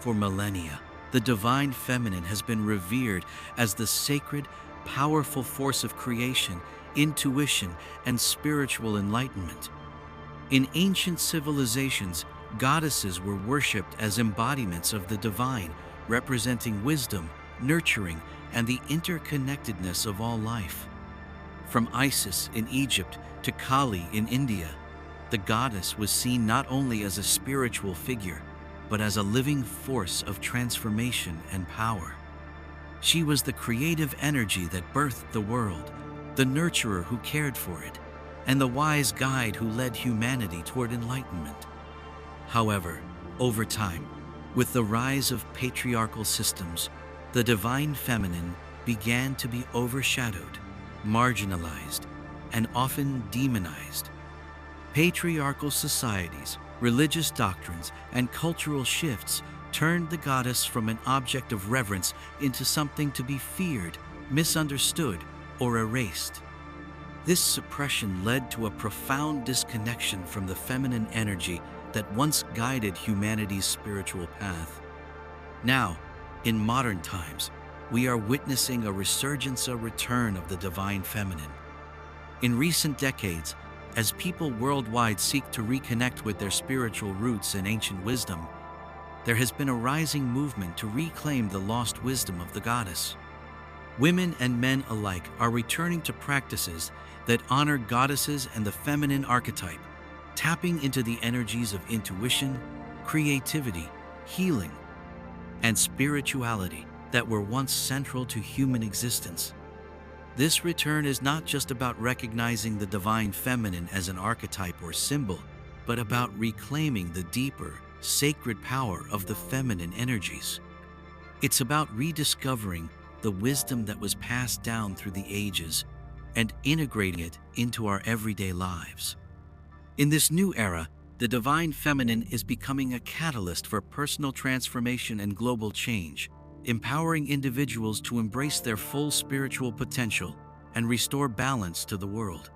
For millennia, the divine feminine has been revered as the sacred, powerful force of creation, intuition, and spiritual enlightenment. In ancient civilizations, goddesses were worshipped as embodiments of the divine, representing wisdom, nurturing, and the interconnectedness of all life. From Isis in Egypt to Kali in India, the goddess was seen not only as a spiritual figure, but as a living force of transformation and power. She was the creative energy that birthed the world, the nurturer who cared for it, and the wise guide who led humanity toward enlightenment. However, over time, with the rise of patriarchal systems, the divine feminine began to be overshadowed, marginalized, and often demonized. Patriarchal societies, religious doctrines, and cultural shifts turned the goddess from an object of reverence into something to be feared, misunderstood, or erased. This suppression led to a profound disconnection from the feminine energy that once guided humanity's spiritual path. Now, in modern times, we are witnessing a resurgence, a return of the divine feminine. In recent decades, as people worldwide seek to reconnect with their spiritual roots and ancient wisdom, there has been a rising movement to reclaim the lost wisdom of the goddess. Women and men alike are returning to practices that honor goddesses and the feminine archetype, tapping into the energies of intuition, creativity, healing, and spirituality that were once central to human existence. This return is not just about recognizing the divine feminine as an archetype or symbol, but about reclaiming the deeper, sacred power of the feminine energies. It's about rediscovering the wisdom that was passed down through the ages and integrating it into our everyday lives. In this new era, the divine feminine is becoming a catalyst for personal transformation and global change, empowering individuals to embrace their full spiritual potential and restore balance to the world.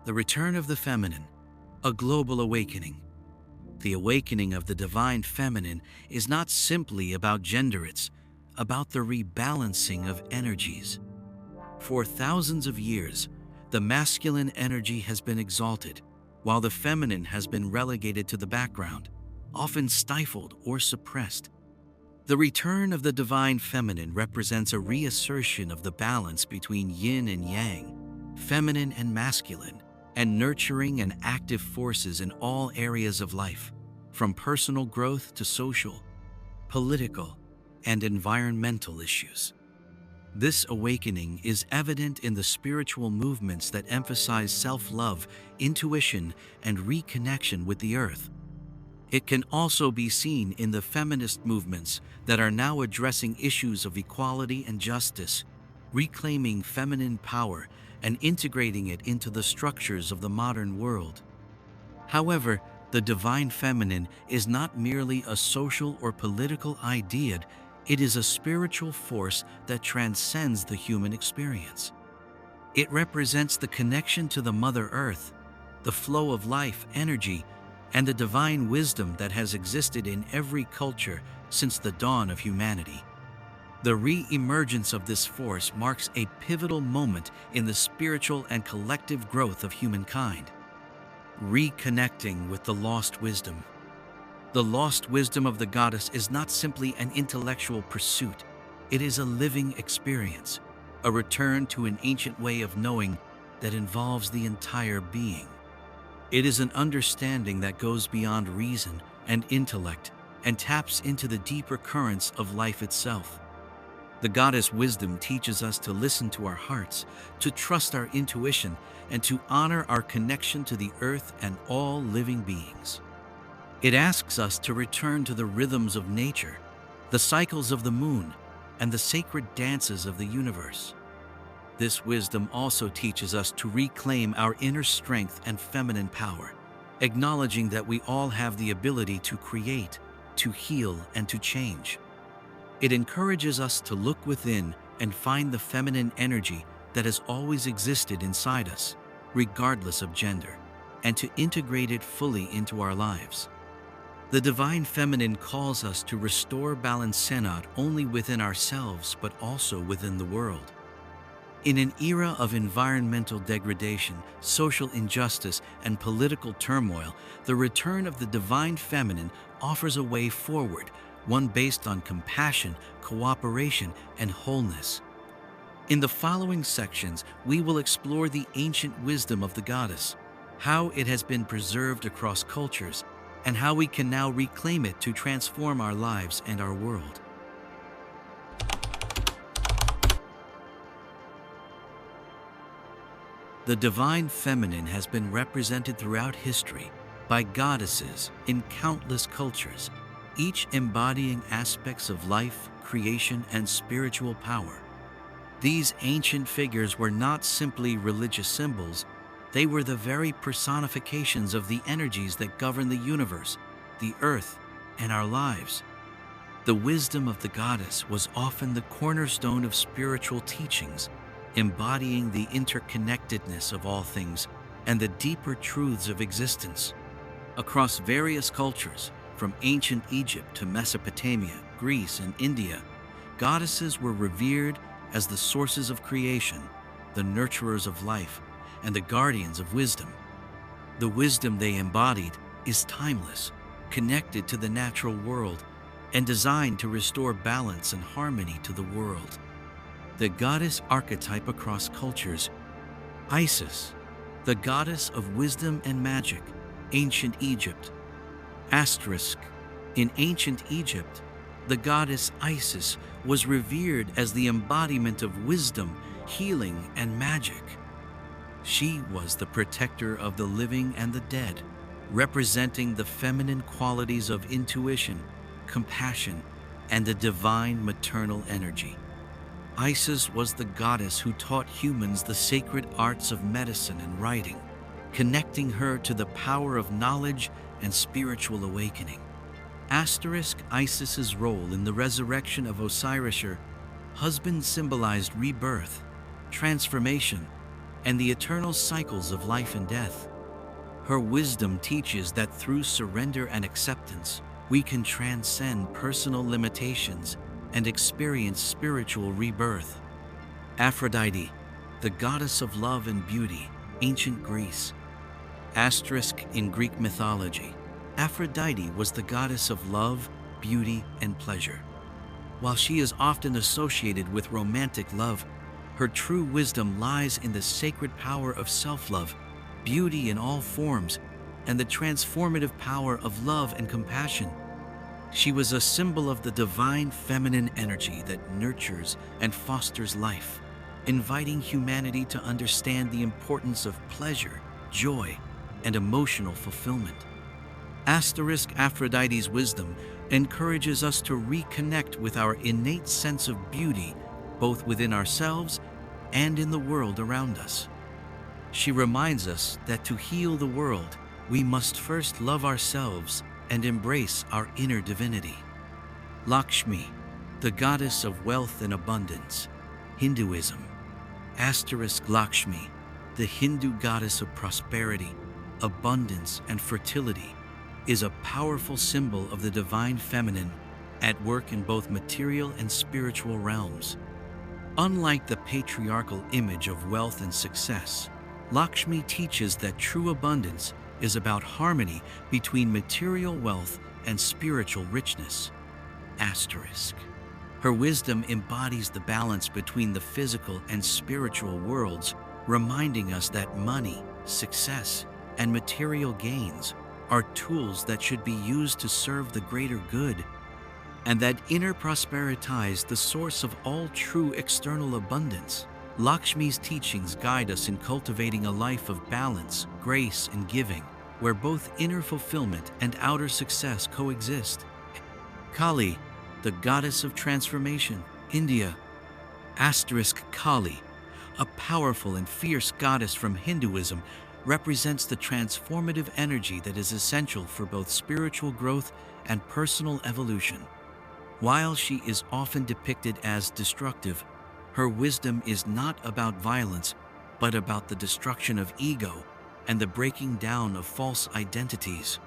The return of the feminine, a global awakening. The awakening of the divine feminine is not simply about gender, it's about the rebalancing of energies. For thousands of years, the masculine energy has been exalted, while the feminine has been relegated to the background, often stifled or suppressed. The return of the divine feminine represents a reassertion of the balance between yin and yang, feminine and masculine, and nurturing and active forces in all areas of life, from personal growth to social, political, and environmental issues. This awakening is evident in the spiritual movements that emphasize self-love, intuition, and reconnection with the earth. It can also be seen in the feminist movements that are now addressing issues of equality and justice, reclaiming feminine power and integrating it into the structures of the modern world. However, the divine feminine is not merely a social or political idea, it is a spiritual force that transcends the human experience. It represents the connection to the Mother Earth, the flow of life, energy, and the divine wisdom that has existed in every culture since the dawn of humanity. The re-emergence of this force marks a pivotal moment in the spiritual and collective growth of humankind. Reconnecting with the lost wisdom. The lost wisdom of the goddess is not simply an intellectual pursuit, it is a living experience, a return to an ancient way of knowing that involves the entire being. It is an understanding that goes beyond reason and intellect and taps into the deeper currents of life itself. The goddess wisdom teaches us to listen to our hearts, to trust our intuition, and to honor our connection to the earth and all living beings. It asks us to return to the rhythms of nature, the cycles of the moon, and the sacred dances of the universe. This wisdom also teaches us to reclaim our inner strength and feminine power, acknowledging that we all have the ability to create, to heal, and to change. It encourages us to look within and find the feminine energy that has always existed inside us, regardless of gender, and to integrate it fully into our lives. The divine feminine calls us to restore balance not only within ourselves but also within the world. In an era of environmental degradation, social injustice, and political turmoil, the return of the divine feminine offers a way forward, one based on compassion, cooperation, and wholeness. In the following sections, we will explore the ancient wisdom of the goddess, how it has been preserved across cultures, and how we can now reclaim it to transform our lives and our world. The divine feminine has been represented throughout history by goddesses in countless cultures, each embodying aspects of life, creation, and spiritual power. These ancient figures were not simply religious symbols, they were the very personifications of the energies that govern the universe, the earth, and our lives. The wisdom of the goddess was often the cornerstone of spiritual teachings, embodying the interconnectedness of all things and the deeper truths of existence. Across various cultures, from ancient Egypt to Mesopotamia, Greece, and India, goddesses were revered as the sources of creation, the nurturers of life, and the guardians of wisdom. The wisdom they embodied is timeless, connected to the natural world, and designed to restore balance and harmony to the world. The goddess archetype across cultures. Isis, the goddess of wisdom and magic, ancient Egypt. Asterisk. In ancient Egypt, the goddess Isis was revered as the embodiment of wisdom, healing, and magic. She was the protector of the living and the dead, representing the feminine qualities of intuition, compassion, and the divine maternal energy. Isis was the goddess who taught humans the sacred arts of medicine and writing, connecting her to the power of knowledge and spiritual awakening. Asterisk. Isis's role in the resurrection of Osiris, her husband, symbolized rebirth, transformation, and the eternal cycles of life and death. Her wisdom teaches that through surrender and acceptance, we can transcend personal limitations and experience spiritual rebirth. Aphrodite, the goddess of love and beauty, ancient Greece. Asterisk. In Greek mythology, Aphrodite was the goddess of love, beauty, and pleasure. While she is often associated with romantic love, her true wisdom lies in the sacred power of self-love, beauty in all forms, and the transformative power of love and compassion. She was a symbol of the divine feminine energy that nurtures and fosters life, inviting humanity to understand the importance of pleasure, joy, and emotional fulfillment. Asterisk. Aphrodite's wisdom encourages us to reconnect with our innate sense of beauty, both within ourselves and in the world around us. She reminds us that to heal the world, we must first love ourselves and embrace our inner divinity. Lakshmi, the goddess of wealth and abundance, Hinduism. Asterisk. Lakshmi, the Hindu goddess of prosperity, abundance, and fertility, is a powerful symbol of the divine feminine at work in both material and spiritual realms. Unlike the patriarchal image of wealth and success, Lakshmi teaches that true abundance is about harmony between material wealth and spiritual richness. Asterisk. Her wisdom embodies the balance between the physical and spiritual worlds, reminding us that money, success, and material gains are tools that should be used to serve the greater good, and that inner prosperity is the source of all true external abundance. Lakshmi's teachings guide us in cultivating a life of balance, grace, and giving, where both inner fulfillment and outer success coexist. Kali, the goddess of transformation, India. Asterisk. Kali, a powerful and fierce goddess from Hinduism, represents the transformative energy that is essential for both spiritual growth and personal evolution. While she is often depicted as destructive, her wisdom is not about violence, but about the destruction of ego and the breaking down of false identities.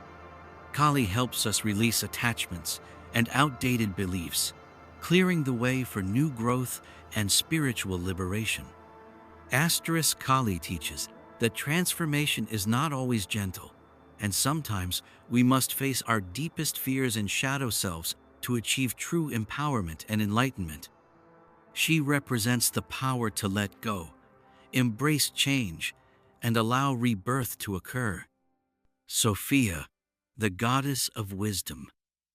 Kali helps us release attachments and outdated beliefs, clearing the way for new growth and spiritual liberation. Kali teaches that transformation is not always gentle, and sometimes we must face our deepest fears and shadow selves to achieve true empowerment and enlightenment. She represents the power to let go, embrace change, and allow rebirth to occur. Sophia, the goddess of wisdom,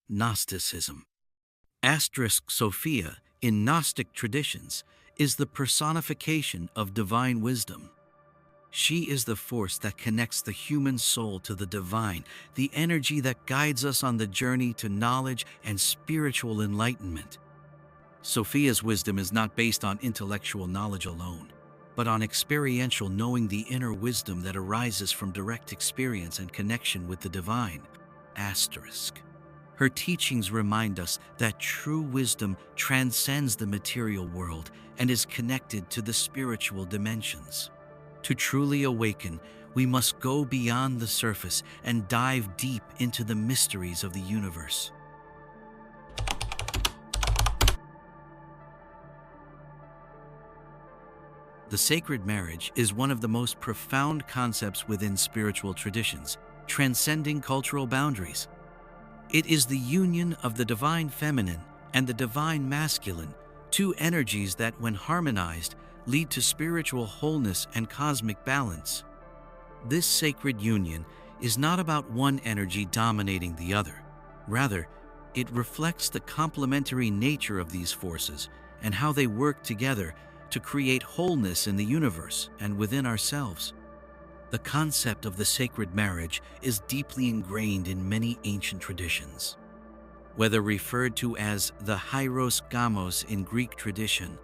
Gnosticism. Sophia, in Gnostic traditions, is the personification of divine wisdom. She is the force that connects the human soul to the divine, the energy that guides us on the journey to knowledge and spiritual enlightenment. Sophia's wisdom is not based on intellectual knowledge alone, but on experiential knowing, the inner wisdom that arises from direct experience and connection with the divine. Her teachings remind us that true wisdom transcends the material world and is connected to the spiritual dimensions. To truly awaken, we must go beyond the surface and dive deep into the mysteries of the universe. The sacred marriage is one of the most profound concepts within spiritual traditions, transcending cultural boundaries. It is the union of the divine feminine and the divine masculine, two energies that, when harmonized, lead to spiritual wholeness and cosmic balance. This sacred union is not about one energy dominating the other. Rather, it reflects the complementary nature of these forces and how they work together to create wholeness in the universe and within ourselves. The concept of the sacred marriage is deeply ingrained in many ancient traditions. Whether referred to as the hieros gamos in Greek tradition,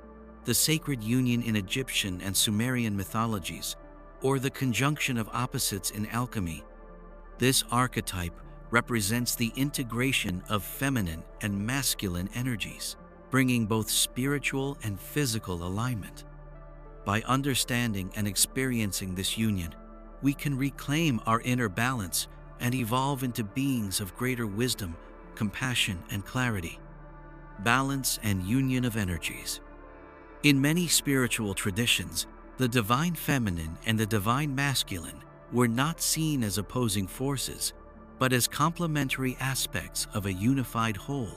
the sacred union in Egyptian and Sumerian mythologies, or the conjunction of opposites in alchemy, this archetype represents the integration of feminine and masculine energies, bringing both spiritual and physical alignment. By understanding and experiencing this union, we can reclaim our inner balance and evolve into beings of greater wisdom, compassion, and clarity. Balance and union of energies. In many spiritual traditions, the divine feminine and the divine masculine were not seen as opposing forces, but as complementary aspects of a unified whole.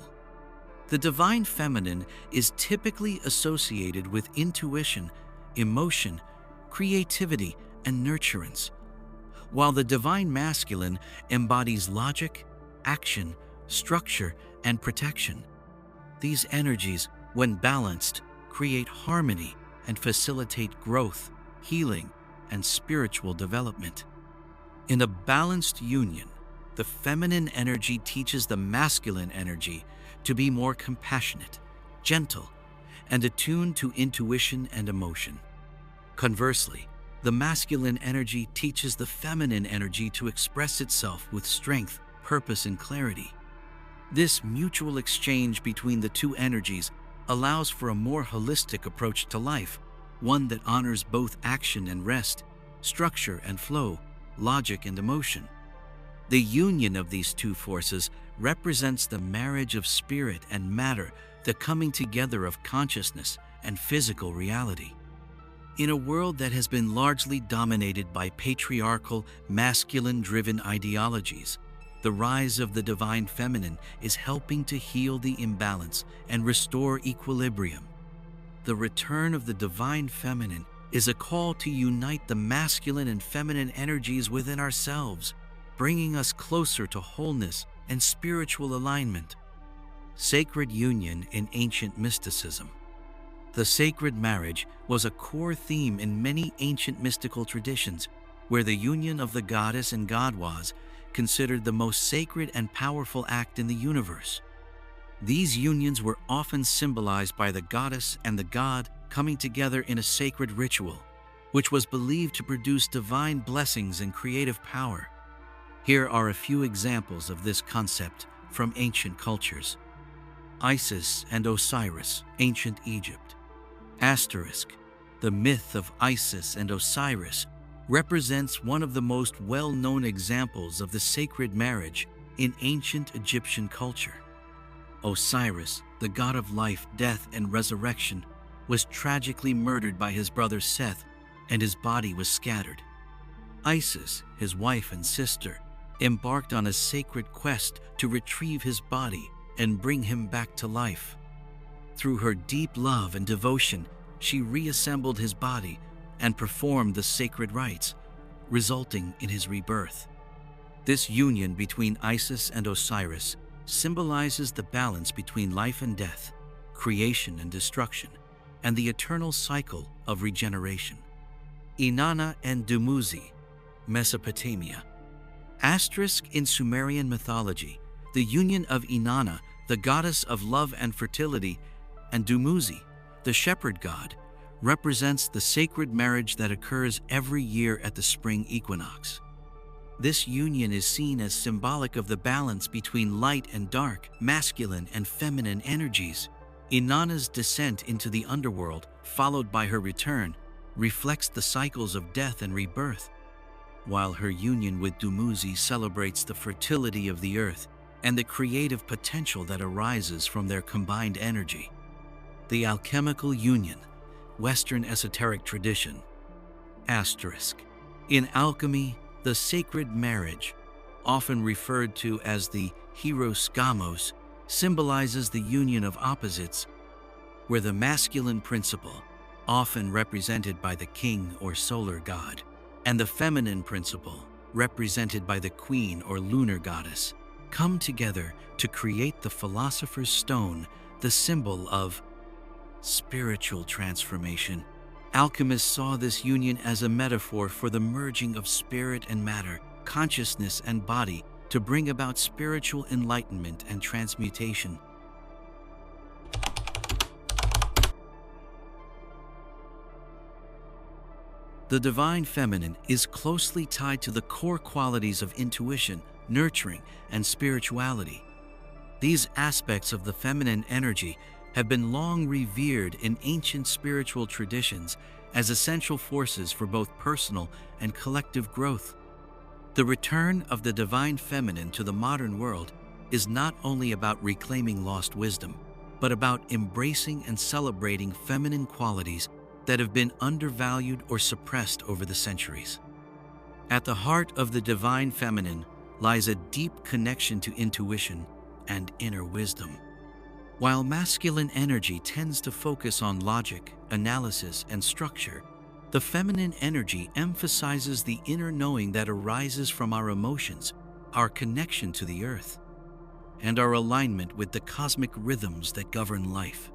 The divine feminine is typically associated with intuition, emotion, creativity, and nurturance, while the divine masculine embodies logic, action, structure, and protection. These energies, when balanced, create harmony and facilitate growth, healing, and spiritual development. In a balanced union, the feminine energy teaches the masculine energy to be more compassionate, gentle, and attuned to intuition and emotion. Conversely, the masculine energy teaches the feminine energy to express itself with strength, purpose, and clarity. This mutual exchange between the two energies allows for a more holistic approach to life, one that honors both action and rest, structure and flow, logic and emotion. The union of these two forces represents the marriage of spirit and matter, the coming together of consciousness and physical reality. In a world that has been largely dominated by patriarchal, masculine-driven ideologies, the rise of the divine feminine is helping to heal the imbalance and restore equilibrium. The return of the divine feminine is a call to unite the masculine and feminine energies within ourselves, bringing us closer to wholeness and spiritual alignment. Sacred union in ancient mysticism. The sacred marriage was a core theme in many ancient mystical traditions, where the union of the goddess and god was considered the most sacred and powerful act in the universe. These unions were often symbolized by the goddess and the god coming together in a sacred ritual, which was believed to produce divine blessings and creative power. Here are a few examples of this concept from ancient cultures. Isis and Osiris, ancient Egypt. The myth of Isis and Osiris represents one of the most well-known examples of the sacred marriage in ancient Egyptian culture. Osiris, the god of life, death, and resurrection, was tragically murdered by his brother Seth, and his body was scattered. Isis, his wife and sister, embarked on a sacred quest to retrieve his body and bring him back to life. Through her deep love and devotion, she reassembled his body and performed the sacred rites, resulting in his rebirth. This union between Isis and Osiris symbolizes the balance between life and death, creation and destruction, and the eternal cycle of regeneration. Inanna and Dumuzi, Mesopotamia. In Sumerian mythology, the union of Inanna, the goddess of love and fertility, and Dumuzi, the shepherd god, represents the sacred marriage that occurs every year at the spring equinox. This union is seen as symbolic of the balance between light and dark, masculine and feminine energies. Inanna's descent into the underworld, followed by her return, reflects the cycles of death and rebirth, while her union with Dumuzi celebrates the fertility of the earth and the creative potential that arises from their combined energy. The alchemical union, Western esoteric tradition. In alchemy, the sacred marriage, often referred to as the hieros gamos, symbolizes the union of opposites, where the masculine principle, often represented by the king or solar god, and the feminine principle, represented by the queen or lunar goddess, come together to create the philosopher's stone, the symbol of spiritual transformation. Alchemists saw this union as a metaphor for the merging of spirit and matter, consciousness and body, to bring about spiritual enlightenment and transmutation. The divine feminine is closely tied to the core qualities of intuition, nurturing, and spirituality. These aspects of the feminine energy have been long revered in ancient spiritual traditions as essential forces for both personal and collective growth. The return of the divine feminine to the modern world is not only about reclaiming lost wisdom, but about embracing and celebrating feminine qualities that have been undervalued or suppressed over the centuries. At the heart of the divine feminine lies a deep connection to intuition and inner wisdom. While masculine energy tends to focus on logic, analysis, and structure, the feminine energy emphasizes the inner knowing that arises from our emotions, our connection to the earth, and our alignment with the cosmic rhythms that govern life.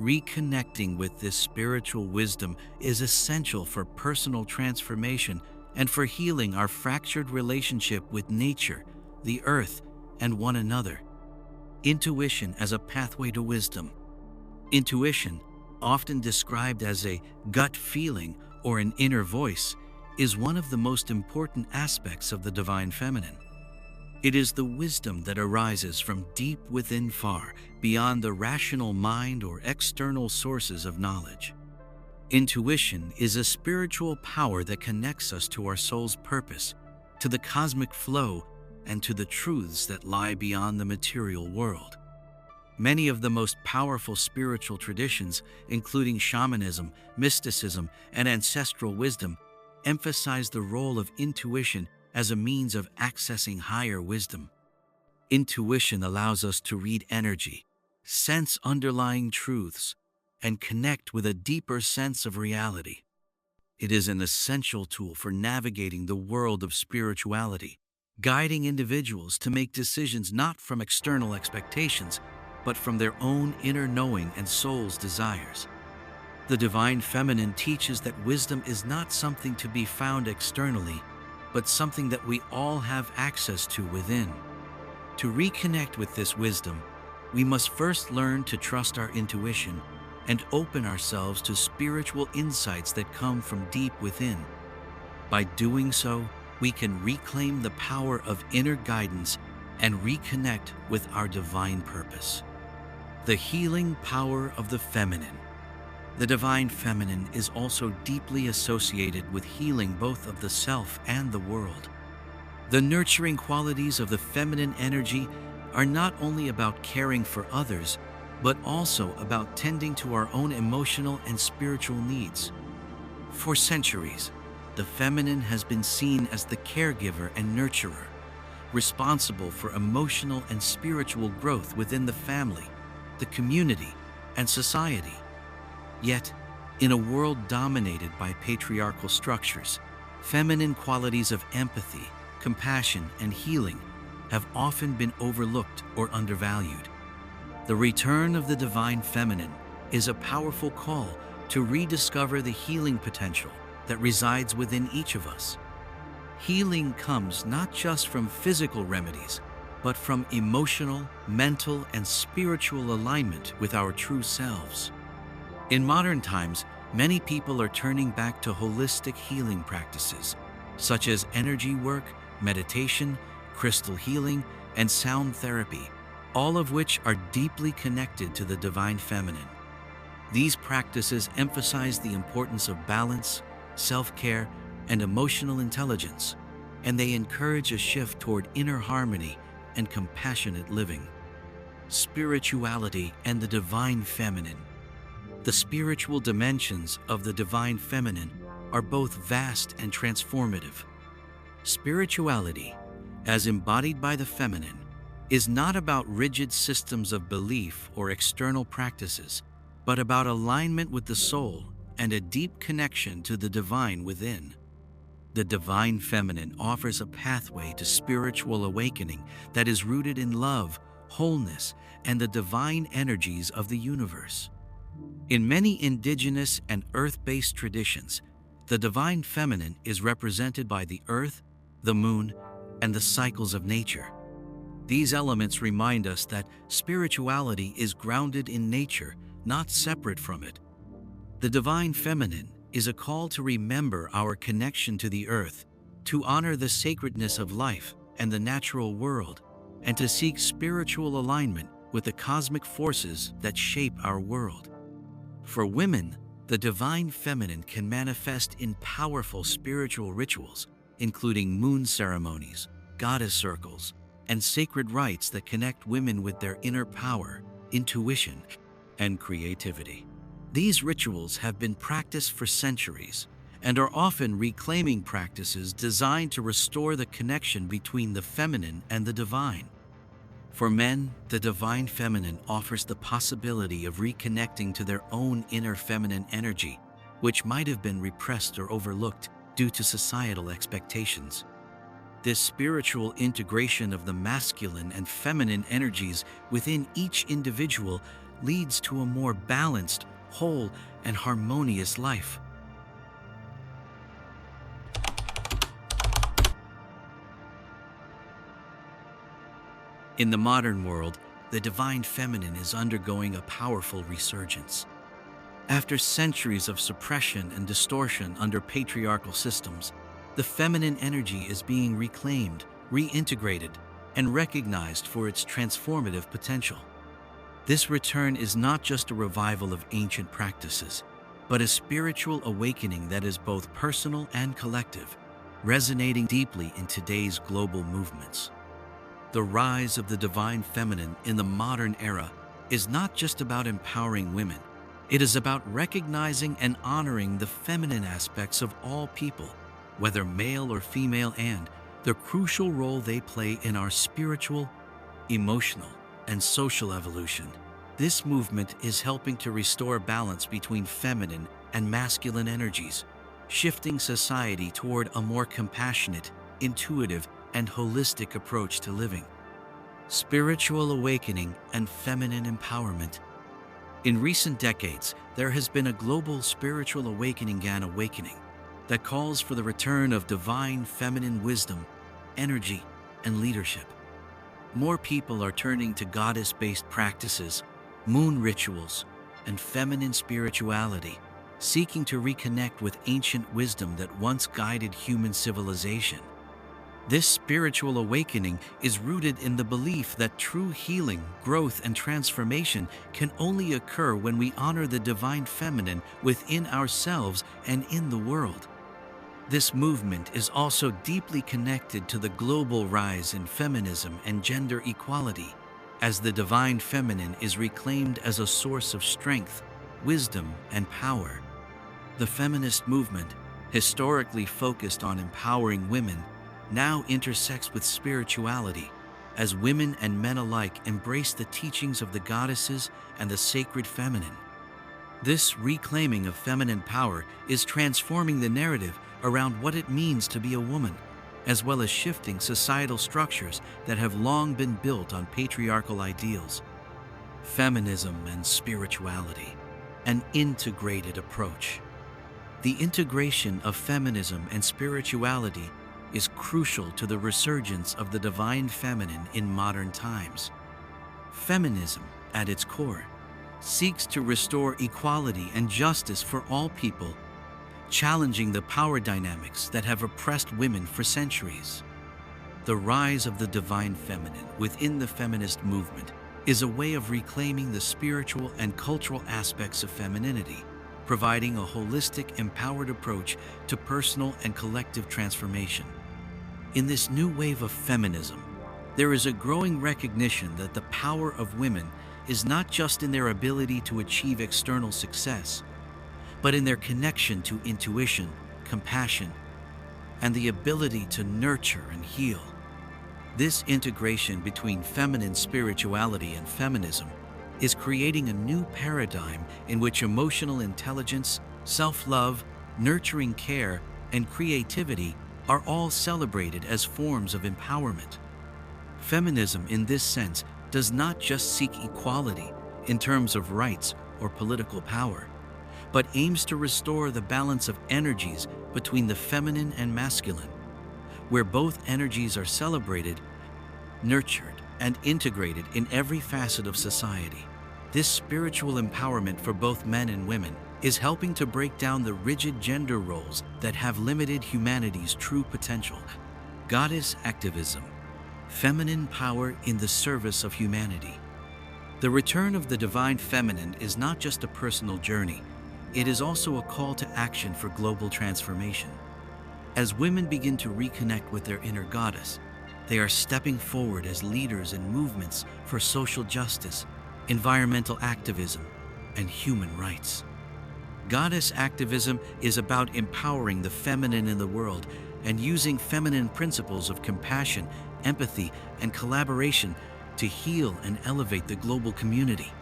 Reconnecting with this spiritual wisdom is essential for personal transformation and for healing our fractured relationship with nature, the earth, and one another. Intuition as a pathway to wisdom. Intuition, often described as a gut feeling or an inner voice, is one of the most important aspects of the divine feminine. It is the wisdom that arises from deep within, far beyond the rational mind or external sources of knowledge. Intuition is a spiritual power that connects us to our soul's purpose, to the cosmic flow, and to the truths that lie beyond the material world. Many of the most powerful spiritual traditions, including shamanism, mysticism, and ancestral wisdom, emphasize the role of intuition as a means of accessing higher wisdom. Intuition allows us to read energy, sense underlying truths, and connect with a deeper sense of reality. It is an essential tool for navigating the world of spirituality, guiding individuals to make decisions not from external expectations, but from their own inner knowing and soul's desires. The divine feminine teaches that wisdom is not something to be found externally, but something that we all have access to within. To reconnect with this wisdom, we must first learn to trust our intuition and open ourselves to spiritual insights that come from deep within. By doing so, we can reclaim the power of inner guidance and reconnect with our divine purpose. The healing power of the feminine. The divine feminine is also deeply associated with healing both of the self and the world. The nurturing qualities of the feminine energy are not only about caring for others, but also about tending to our own emotional and spiritual needs. For centuries, the feminine has been seen as the caregiver and nurturer, responsible for emotional and spiritual growth within the family, the community, and society. Yet, in a world dominated by patriarchal structures, feminine qualities of empathy, compassion, and healing have often been overlooked or undervalued. The return of the divine feminine is a powerful call to rediscover the healing potential that resides within each of us. Healing comes not just from physical remedies, but from emotional, mental, and spiritual alignment with our true selves. In modern times, many people are turning back to holistic healing practices, such as energy work, meditation, crystal healing, and sound therapy, all of which are deeply connected to the divine feminine. These practices emphasize the importance of balance, self-care, and emotional intelligence, and they encourage a shift toward inner harmony and compassionate living. Spirituality and the divine feminine. The spiritual dimensions of the divine feminine are both vast and transformative. Spirituality, as embodied by the feminine, is not about rigid systems of belief or external practices, but about alignment with the soul and a deep connection to the divine within. The divine feminine offers a pathway to spiritual awakening that is rooted in love, wholeness, and the divine energies of the universe. In many indigenous and earth-based traditions, the divine feminine is represented by the earth, the moon, and the cycles of nature. These elements remind us that spirituality is grounded in nature, not separate from it. The divine feminine is a call to remember our connection to the earth, to honor the sacredness of life and the natural world, and to seek spiritual alignment with the cosmic forces that shape our world. For women, the divine feminine can manifest in powerful spiritual rituals, including moon ceremonies, goddess circles, and sacred rites that connect women with their inner power, intuition, and creativity. These rituals have been practiced for centuries and are often reclaiming practices designed to restore the connection between the feminine and the divine. For men, the divine feminine offers the possibility of reconnecting to their own inner feminine energy, which might have been repressed or overlooked due to societal expectations. This spiritual integration of the masculine and feminine energies within each individual leads to a more balanced, whole, and harmonious life. In the modern world, the divine feminine is undergoing a powerful resurgence. After centuries of suppression and distortion under patriarchal systems, the feminine energy is being reclaimed, reintegrated, and recognized for its transformative potential. This return is not just a revival of ancient practices, but a spiritual awakening that is both personal and collective, resonating deeply in today's global movements. The rise of the divine feminine in the modern era is not just about empowering women. It is about recognizing and honoring the feminine aspects of all people, whether male or female, and the crucial role they play in our spiritual, emotional, and social evolution. This movement is helping to restore balance between feminine and masculine energies, shifting society toward a more compassionate, intuitive, and holistic approach to living. Spiritual awakening and feminine empowerment. In recent decades, there has been a global spiritual awakening that calls for the return of divine feminine wisdom, energy, and leadership. More people are turning to goddess-based practices, moon rituals, and feminine spirituality, seeking to reconnect with ancient wisdom that once guided human civilization. This spiritual awakening is rooted in the belief that true healing, growth, and transformation can only occur when we honor the divine feminine within ourselves and in the world. This movement is also deeply connected to the global rise in feminism and gender equality, as the divine feminine is reclaimed as a source of strength, wisdom, and power. The feminist movement, historically focused on empowering women, now intersects with spirituality, as women and men alike embrace the teachings of the goddesses and the sacred feminine. This reclaiming of feminine power is transforming the narrative around what it means to be a woman, as well as shifting societal structures that have long been built on patriarchal ideals. Feminism and spirituality, an integrated approach. The integration of feminism and spirituality is crucial to the resurgence of the divine feminine in modern times. Feminism, at its core, seeks to restore equality and justice for all people, challenging the power dynamics that have oppressed women for centuries. The rise of the divine feminine within the feminist movement is a way of reclaiming the spiritual and cultural aspects of femininity, providing a holistic, empowered approach to personal and collective transformation. In this new wave of feminism, there is a growing recognition that the power of women is not just in their ability to achieve external success, but in their connection to intuition, compassion, and the ability to nurture and heal. This integration between feminine spirituality and feminism is creating a new paradigm in which emotional intelligence, self-love, nurturing care, and creativity are all celebrated as forms of empowerment. Feminism, in this sense, does not just seek equality in terms of rights or political power, but aims to restore the balance of energies between the feminine and masculine, where both energies are celebrated, nurtured, and integrated in every facet of society. This spiritual empowerment for both men and women is helping to break down the rigid gender roles that have limited humanity's true potential. Goddess activism, feminine power in the service of humanity. The return of the divine feminine is not just a personal journey, it is also a call to action for global transformation. As women begin to reconnect with their inner goddess, they are stepping forward as leaders in movements for social justice, environmental activism, and human rights. Goddess activism is about empowering the feminine in the world and using feminine principles of compassion, empathy, and collaboration to heal and elevate the global community.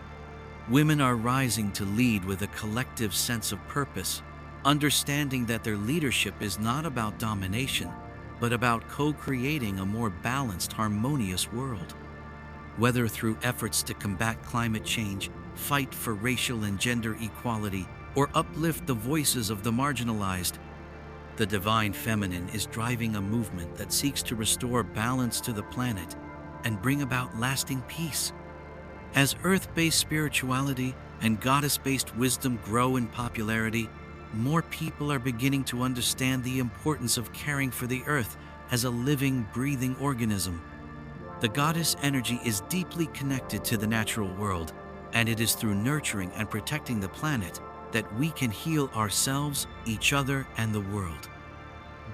Women are rising to lead with a collective sense of purpose, understanding that their leadership is not about domination, but about co-creating a more balanced, harmonious world. Whether through efforts to combat climate change, fight for racial and gender equality, or uplift the voices of the marginalized, the divine feminine is driving a movement that seeks to restore balance to the planet and bring about lasting peace. As earth-based spirituality and goddess-based wisdom grow in popularity, more people are beginning to understand the importance of caring for the earth as a living, breathing organism. The goddess energy is deeply connected to the natural world, and it is through nurturing and protecting the planet that we can heal ourselves, each other, and the world.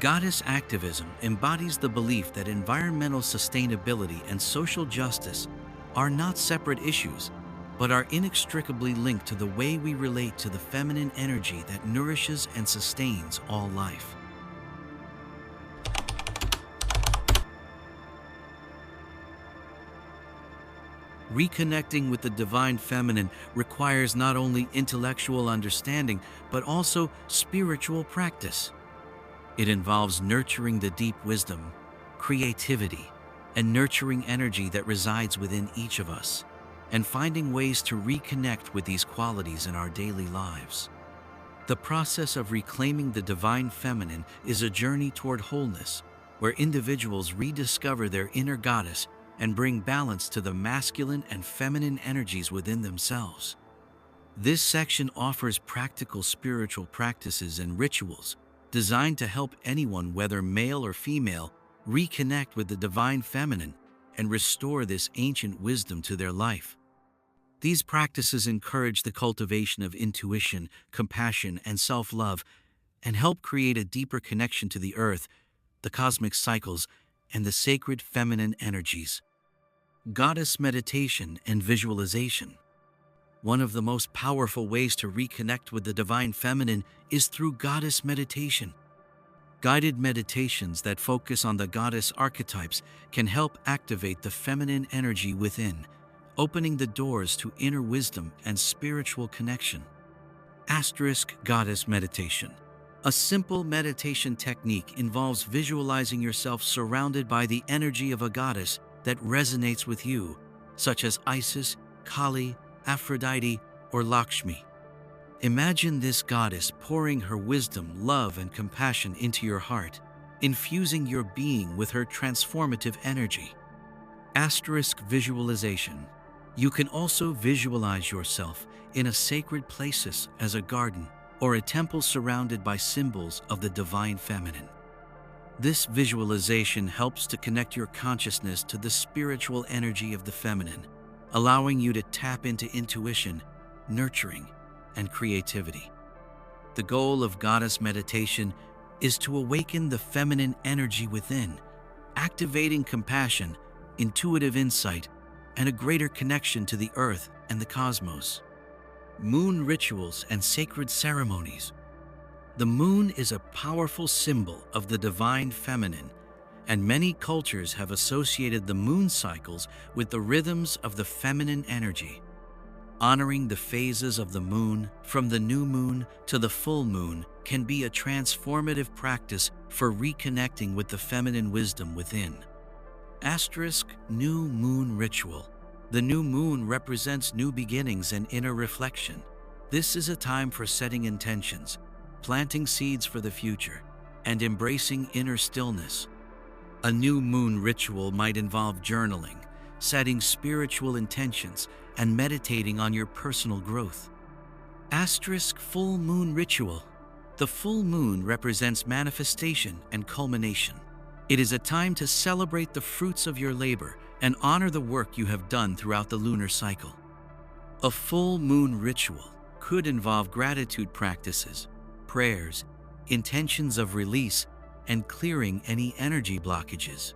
Goddess activism embodies the belief that environmental sustainability and social justice are not separate issues, but are inextricably linked to the way we relate to the feminine energy that nourishes and sustains all life. Reconnecting with the divine feminine requires not only intellectual understanding, but also spiritual practice. It involves nurturing the deep wisdom, creativity, and nurturing energy that resides within each of us, and finding ways to reconnect with these qualities in our daily lives. The process of reclaiming the divine feminine is a journey toward wholeness, where individuals rediscover their inner goddess and bring balance to the masculine and feminine energies within themselves. This section offers practical spiritual practices and rituals designed to help anyone, whether male or female, reconnect with the divine feminine and restore this ancient wisdom to their life. These practices encourage the cultivation of intuition, compassion, and self-love, and help create a deeper connection to the earth, the cosmic cycles, and the sacred feminine energies. Goddess meditation and visualization. One of the most powerful ways to reconnect with the divine feminine is through goddess meditation. Guided meditations that focus on the goddess archetypes can help activate the feminine energy within, opening the doors to inner wisdom and spiritual connection. Goddess meditation. A simple meditation technique involves visualizing yourself surrounded by the energy of a goddess that resonates with you, such as Isis, Kali, Aphrodite, or Lakshmi. Imagine this goddess pouring her wisdom, love, and compassion into your heart, infusing your being with her transformative energy. Visualization. You can also visualize yourself in a sacred place as a garden or a temple surrounded by symbols of the divine feminine. This visualization helps to connect your consciousness to the spiritual energy of the feminine, allowing you to tap into intuition, nurturing, and creativity. The goal of goddess meditation is to awaken the feminine energy within, activating compassion, intuitive insight, and a greater connection to the earth and the cosmos. Moon rituals and sacred ceremonies. The moon is a powerful symbol of the divine feminine, and many cultures have associated the moon cycles with the rhythms of the feminine energy. Honoring the phases of the moon, from the new moon to the full moon, can be a transformative practice for reconnecting with the feminine wisdom within. New moon ritual. The new moon represents new beginnings and inner reflection. This is a time for setting intentions, planting seeds for the future, and embracing inner stillness. A new moon ritual might involve journaling, setting spiritual intentions, and meditating on your personal growth. Full moon ritual. The full moon represents manifestation and culmination. It is a time to celebrate the fruits of your labor and honor the work you have done throughout the lunar cycle. A full moon ritual could involve gratitude practices, prayers, intentions of release, and clearing any energy blockages.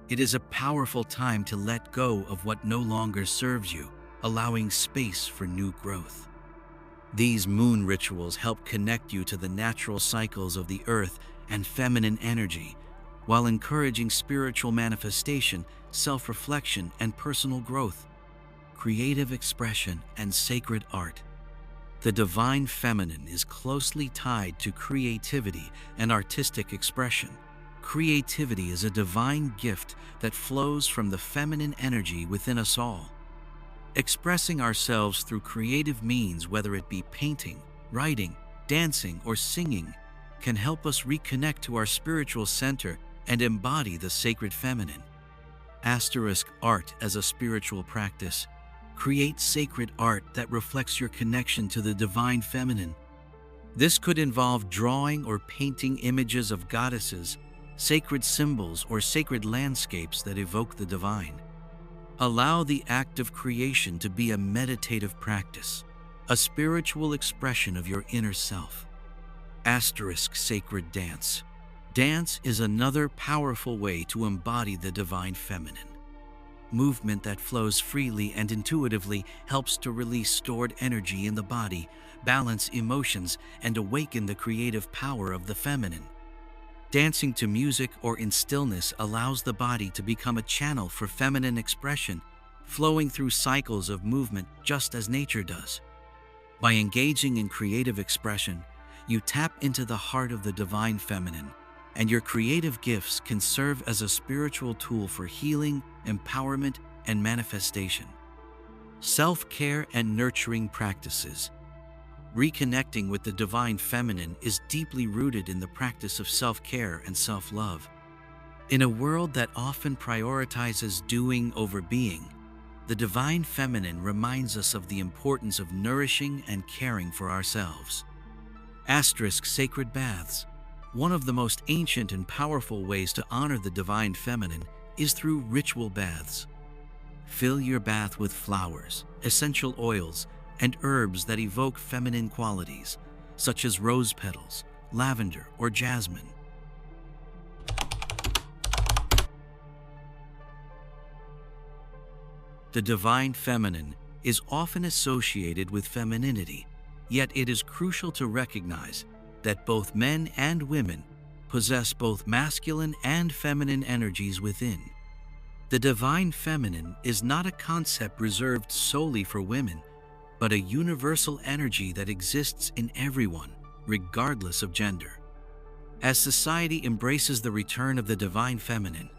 It is a powerful time to let go of what no longer serves you, allowing space for new growth. These moon rituals help connect you to the natural cycles of the earth and feminine energy, while encouraging spiritual manifestation, self-reflection, and personal growth. Creative expression and sacred art. The divine feminine is closely tied to creativity and artistic expression. Creativity is a divine gift that flows from the feminine energy within us all. Expressing ourselves through creative means, whether it be painting, writing, dancing, or singing, can help us reconnect to our spiritual center and embody the sacred feminine. Art as a spiritual practice. Create sacred art that reflects your connection to the divine feminine. This could involve drawing or painting images of goddesses, sacred symbols, or sacred landscapes that evoke the divine. Allow the act of creation to be a meditative practice, a spiritual expression of your inner self. Sacred dance. Dance is another powerful way to embody the divine feminine. Movement that flows freely and intuitively helps to release stored energy in the body, balance emotions, and awaken the creative power of the feminine. Dancing to music or in stillness allows the body to become a channel for feminine expression, flowing through cycles of movement just as nature does. By engaging in creative expression, you tap into the heart of the divine feminine, and your creative gifts can serve as a spiritual tool for healing, empowerment, and manifestation. Self-care and nurturing practices. Reconnecting with the divine feminine is deeply rooted in the practice of self-care and self-love. In a world that often prioritizes doing over being, the divine feminine reminds us of the importance of nourishing and caring for ourselves. Sacred baths. One of the most ancient and powerful ways to honor the divine feminine is through ritual baths. Fill your bath with flowers, essential oils, and herbs that evoke feminine qualities, such as rose petals, lavender, or jasmine. The divine feminine is often associated with femininity, yet it is crucial to recognize that both men and women possess both masculine and feminine energies within. The divine feminine is not a concept reserved solely for women, but a universal energy that exists in everyone, regardless of gender. As society embraces the return of the divine feminine,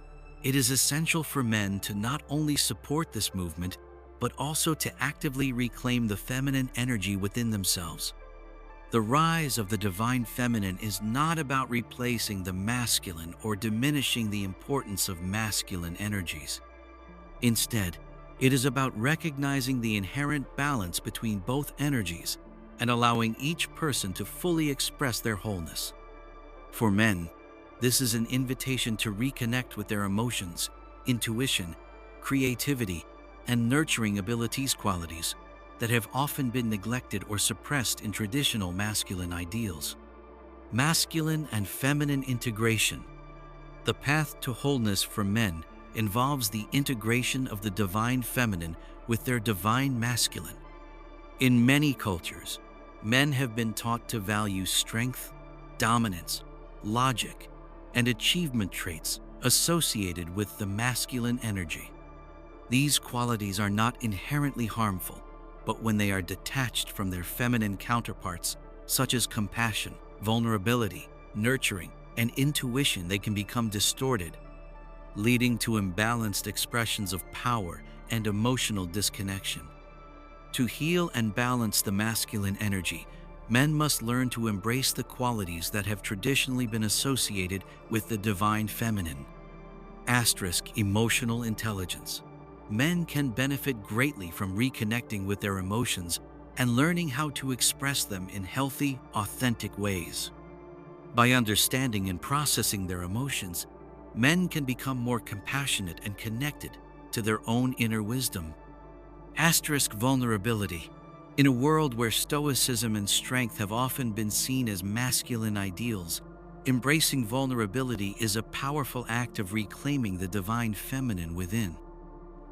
it is essential for men to not only support this movement, but also to actively reclaim the feminine energy within themselves. The rise of the divine feminine is not about replacing the masculine or diminishing the importance of masculine energies. Instead, it is about recognizing the inherent balance between both energies and allowing each person to fully express their wholeness. For men, this is an invitation to reconnect with their emotions, intuition, creativity, and nurturing abilities qualities that have often been neglected or suppressed in traditional masculine ideals. Masculine and feminine integration. The path to wholeness for men involves the integration of the divine feminine with their divine masculine. In many cultures, men have been taught to value strength, dominance, logic, and achievement traits associated with the masculine energy. These qualities are not inherently harmful, but when they are detached from their feminine counterparts, such as compassion, vulnerability, nurturing, and intuition, they can become distorted, leading to imbalanced expressions of power and emotional disconnection. To heal and balance the masculine energy, men must learn to embrace the qualities that have traditionally been associated with the divine feminine. Emotional intelligence. Men can benefit greatly from reconnecting with their emotions and learning how to express them in healthy, authentic ways. By understanding and processing their emotions, men can become more compassionate and connected to their own inner wisdom. Vulnerability. In a world where stoicism and strength have often been seen as masculine ideals, embracing vulnerability is a powerful act of reclaiming the divine feminine within.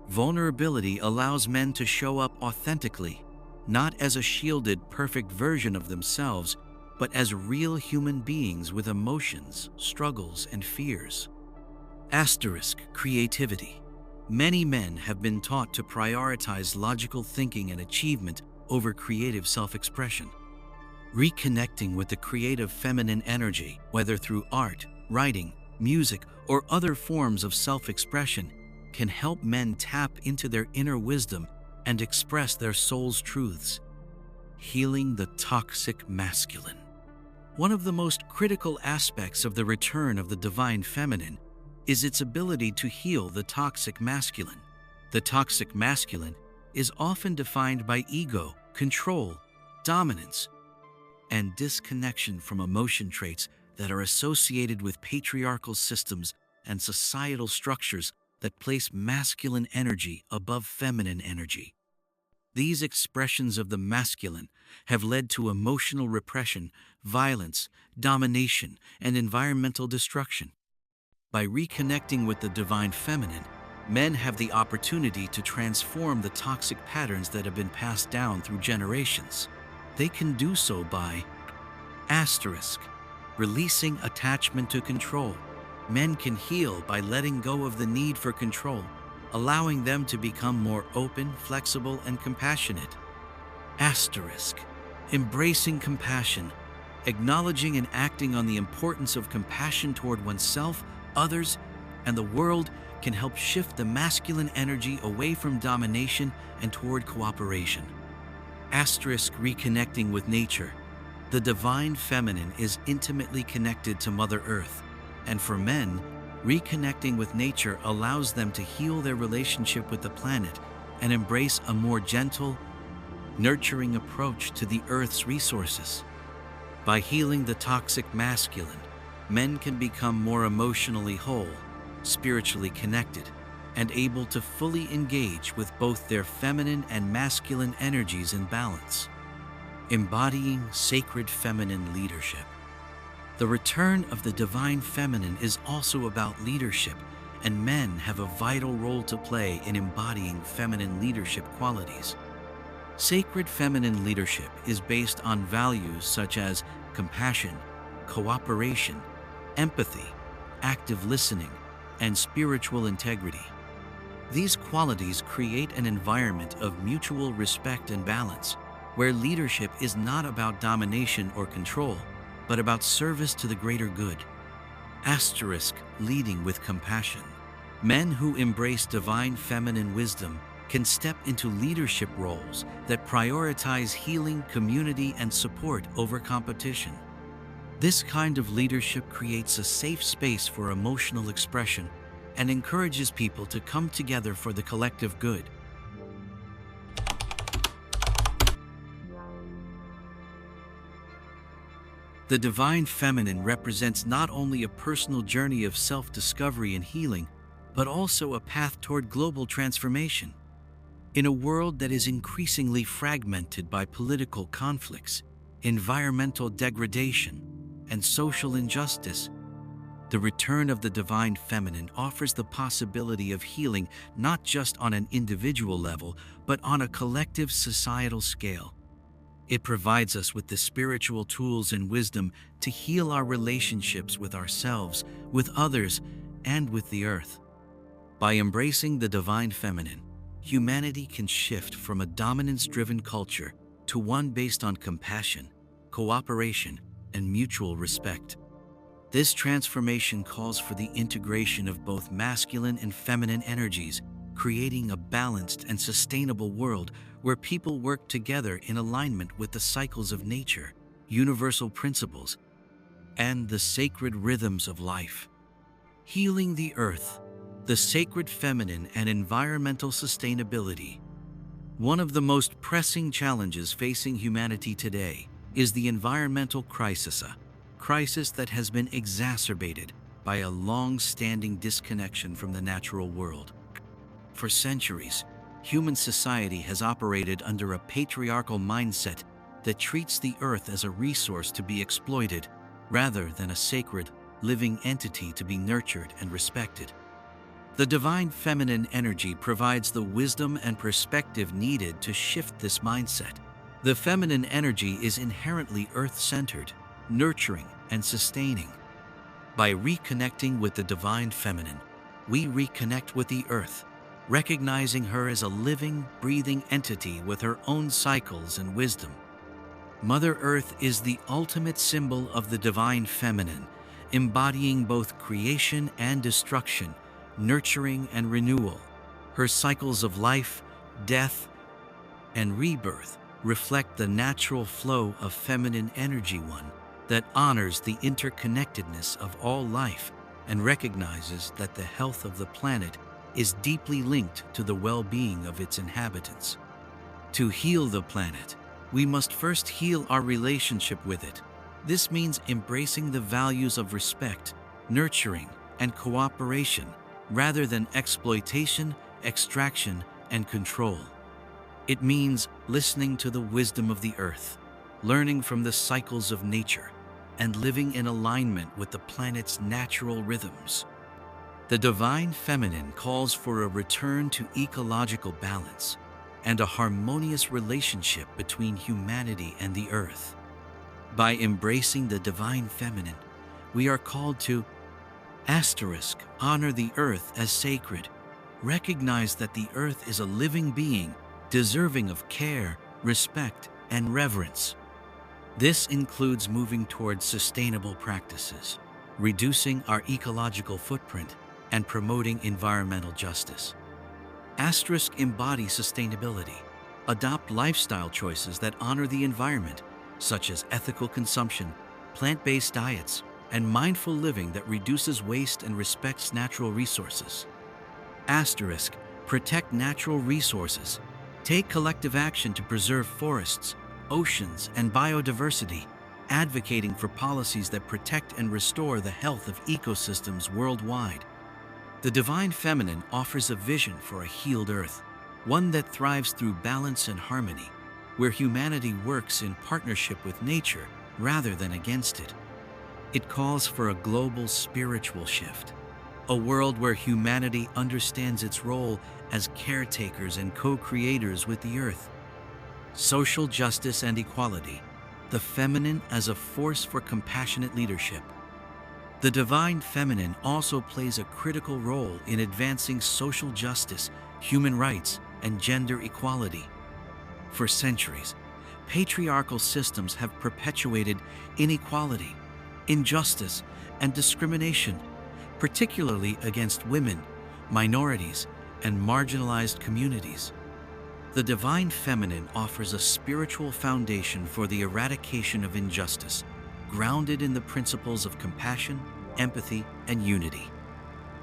Vulnerability allows men to show up authentically, not as a shielded, perfect version of themselves, but as real human beings with emotions, struggles, and fears. Creativity. Many men have been taught to prioritize logical thinking and achievement over creative self-expression. Reconnecting with the creative feminine energy, whether through art, writing, music, or other forms of self-expression, can help men tap into their inner wisdom and express their soul's truths. Healing the toxic masculine. One of the most critical aspects of the return of the divine feminine is its ability to heal the toxic masculine. The toxic masculine is often defined by ego, control, dominance, and disconnection from emotion traits that are associated with patriarchal systems and societal structures that place masculine energy above feminine energy. These expressions of the masculine have led to emotional repression, violence, domination, and environmental destruction. By reconnecting with the divine feminine, men have the opportunity to transform the toxic patterns that have been passed down through generations. They can do so by releasing attachment to control. Men can heal by letting go of the need for control, allowing them to become more open, flexible, and compassionate. Embracing compassion. Acknowledging and acting on the importance of compassion toward oneself, others, and the world can help shift the masculine energy away from domination and toward cooperation. Reconnecting with nature. The divine feminine is intimately connected to Mother Earth, and for men, reconnecting with nature allows them to heal their relationship with the planet and embrace a more gentle, nurturing approach to the Earth's resources. By healing the toxic masculine, men can become more emotionally whole, spiritually connected, and able to fully engage with both their feminine and masculine energies in balance. Embodying sacred feminine leadership. The return of the divine feminine is also about leadership, and men have a vital role to play in embodying feminine leadership qualities. Sacred feminine leadership is based on values such as compassion, cooperation, empathy, active listening, and spiritual integrity. These qualities create an environment of mutual respect and balance, where leadership is not about domination or control, but about service to the greater good. Asterisk, leading with compassion. Men who embrace divine feminine wisdom can step into leadership roles that prioritize healing, community, and support over competition. This kind of leadership creates a safe space for emotional expression and encourages people to come together for the collective good. The divine feminine represents not only a personal journey of self-discovery and healing, but also a path toward global transformation. In a world that is increasingly fragmented by political conflicts, environmental degradation, and social injustice, the return of the divine feminine offers the possibility of healing not just on an individual level, but on a collective societal scale. It provides us with the spiritual tools and wisdom to heal our relationships with ourselves, with others, and with the earth. By embracing the divine feminine, humanity can shift from a dominance-driven culture to one based on compassion, cooperation, and mutual respect. This transformation calls for the integration of both masculine and feminine energies, creating a balanced and sustainable world where people work together in alignment with the cycles of nature, universal principles, and the sacred rhythms of life. Healing the earth, the sacred feminine, and environmental sustainability. One of the most pressing challenges facing humanity today is the environmental crisis, a crisis that has been exacerbated by a long-standing disconnection from the natural world. For centuries, human society has operated under a patriarchal mindset that treats the earth as a resource to be exploited, rather than a sacred, living entity to be nurtured and respected. The divine feminine energy provides the wisdom and perspective needed to shift this mindset. The feminine energy is inherently earth-centered, nurturing, and sustaining. By reconnecting with the divine feminine, we reconnect with the earth, recognizing her as a living, breathing entity with her own cycles and wisdom. Mother Earth is the ultimate symbol of the divine feminine, embodying both creation and destruction, nurturing and renewal. Her cycles of life, death, and rebirth reflect the natural flow of feminine energy, one that honors the interconnectedness of all life and recognizes that the health of the planet is deeply linked to the well-being of its inhabitants. To heal the planet, we must first heal our relationship with it. This means embracing the values of respect, nurturing, and cooperation, rather than exploitation, extraction, and control. It means listening to the wisdom of the earth, learning from the cycles of nature, and living in alignment with the planet's natural rhythms. The divine feminine calls for a return to ecological balance and a harmonious relationship between humanity and the earth. By embracing the divine feminine, we are called to honor the earth as sacred. Recognize that the earth is a living being, deserving of care, respect, and reverence. This includes moving towards sustainable practices, reducing our ecological footprint, and promoting environmental justice. Embody sustainability. Adopt lifestyle choices that honor the environment, such as ethical consumption, plant-based diets, and mindful living that reduces waste and respects natural resources. Protect natural resources. Take collective action to preserve forests, oceans, and biodiversity, advocating for policies that protect and restore the health of ecosystems worldwide. The divine feminine offers a vision for a healed earth, one that thrives through balance and harmony, where humanity works in partnership with nature rather than against it. It calls for a global spiritual shift, a world where humanity understands its role as caretakers and co-creators with the earth. Social justice and equality, the feminine as a force for compassionate leadership. The divine feminine also plays a critical role in advancing social justice, human rights, and gender equality. For centuries, patriarchal systems have perpetuated inequality, injustice, and discrimination, particularly against women, minorities, and marginalized communities. The divine feminine offers a spiritual foundation for the eradication of injustice, grounded in the principles of compassion, empathy, and unity.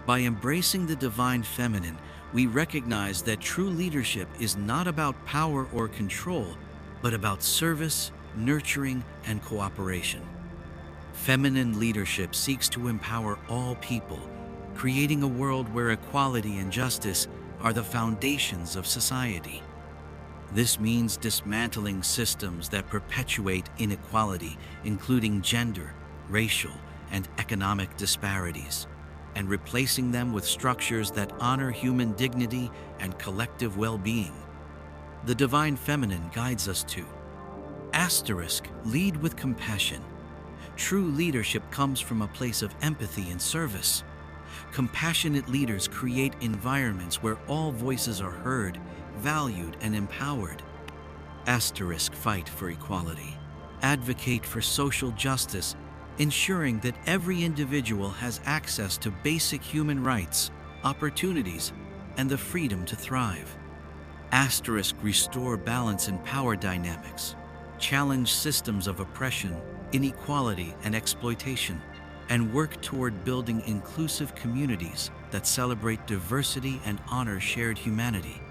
By embracing the divine feminine, we recognize that true leadership is not about power or control, but about service, nurturing, and cooperation. Feminine leadership seeks to empower all people, creating a world where equality and justice are the foundations of society. This means dismantling systems that perpetuate inequality, including gender, racial, and economic disparities, and replacing them with structures that honor human dignity and collective well-being. The divine feminine guides us to lead with compassion. True leadership comes from a place of empathy and service. Compassionate leaders create environments where all voices are heard, valued, and empowered. Fight for equality. Advocate for social justice, ensuring that every individual has access to basic human rights, opportunities, and the freedom to thrive. Restore balance in power dynamics. Challenge systems of oppression, inequality, and exploitation, and work toward building inclusive communities that celebrate diversity and honor shared humanity.